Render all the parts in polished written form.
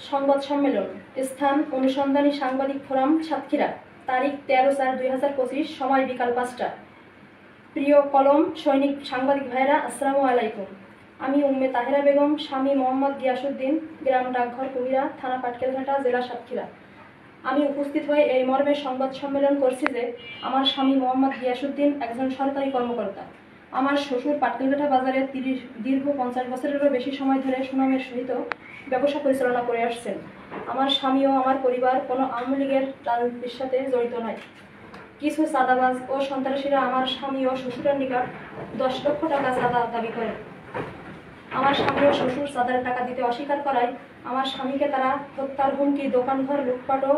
সংবাদ সম্মেলন, স্থান অনুসন্ধানী সাংবাদিক ফোরাম সাতক্ষীরা, তারিখ 13/4/2025, সময় বিকাল 5টা। প্রিয় কলম সৈনিক সাংবাদিক ভাইরা, আসসালামু আলাইকুম। আমি উম্মে তাহেরা বেগম, স্বামী মোহাম্মদ গিয়াসউদ্দিন, গ্রাম ডাকঘর কুমিরা, থানা পাটকেলঘাটা, জেলা সাতক্ষীরা। আমি উপস্থিত হয়ে এই মর্মে সংবাদ সম্মেলন করছি যে আমার স্বামী মোহাম্মদ গিয়াসউদ্দিন একজন সরকারি কর্মকর্তা। আমার শ্বশুর পাটকেলঘাটা বাজারে দীর্ঘ 50 বছরেরও বেশি সময় ধরে সুনামের সহিত ব্যবসা পরিচালনা করে আসছেন। আমার স্বামী ও আমার পরিবার কোনো আওয়ামী লীগের রাজনীতির সাথে জড়িত নয়। কিছু চাঁদাবাজ ও সন্ত্রাসীরা আমার স্বামী ও শ্বশুরের নিকট 10 লক্ষ টাকা চাঁদা দাবি করে। আমার স্বামী ও শ্বশুর চাঁদার টাকা দিতে অস্বীকার করায় আমার স্বামীকে তারা হত্যার হুমকি, দোকানঘর লুটপাট ও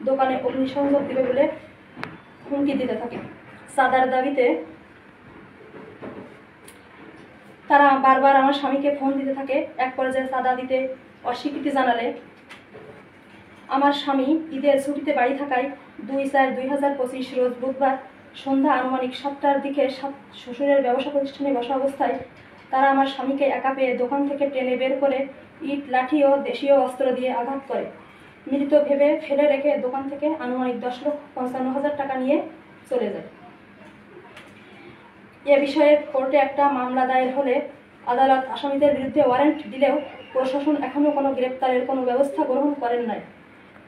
দোকানে অগ্নিসংযোগ দিবে বলে হুমকি দিতে থাকে। চাঁদার দাবিতে তারা বারবার আমার স্বামীকে ফোন দিতে থাকে। এক পর্যায়ে চাঁদা দিতে অস্বীকৃতি জানালে আমার স্বামী ঈদের ছুটিতে বাড়ি থাকায় 2/4/2025 রোজ বুধবার সন্ধ্যা আনুমানিক 7টার দিকে শ্বশুরের ব্যবসা প্রতিষ্ঠানে বসা অবস্থায় তারা আমার স্বামীকে একা পেয়ে দোকান থেকে টেনে বের করে ইট, লাঠি ও দেশীয় অস্ত্র দিয়ে আঘাত করে। মৃত ভেবে ফেলে রেখে দোকান থেকে আনুমানিক 10,55,000 টাকা নিয়ে চলে যায়। এ বিষয়ে কোর্টে একটা মামলা দায়ের হলে আদালত আসামিদের বিরুদ্ধে ওয়ারেন্ট দিলেও প্রশাসন এখনও কোনো গ্রেপ্তারের কোনো ব্যবস্থা গ্রহণ করেন নাই।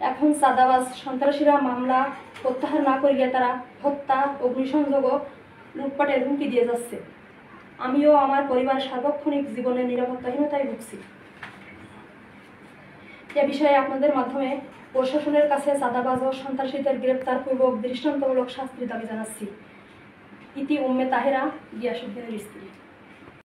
এখন চাঁদাবাজ সন্ত্রাসীরা মামলা প্রত্যাহার না করিলে তারা হত্যা, অগ্নিসংযোগ ও লুটপাটের হুমকি দিয়ে যাচ্ছে। আমিও আমার পরিবার সার্বক্ষণিক জীবনের নিরাপত্তাহীনতায় ভুগছি। এ বিষয়ে আপনাদের মাধ্যমে প্রশাসনের কাছে চাঁদাবাজ ও সন্ত্রাসীদের গ্রেপ্তারপূর্বক দৃষ্টান্তমূলক শাস্তির দাবি জানাচ্ছি। ইতি উম্মে তাহেরা, গিয়াসউদ্দিনের স্ত্রী।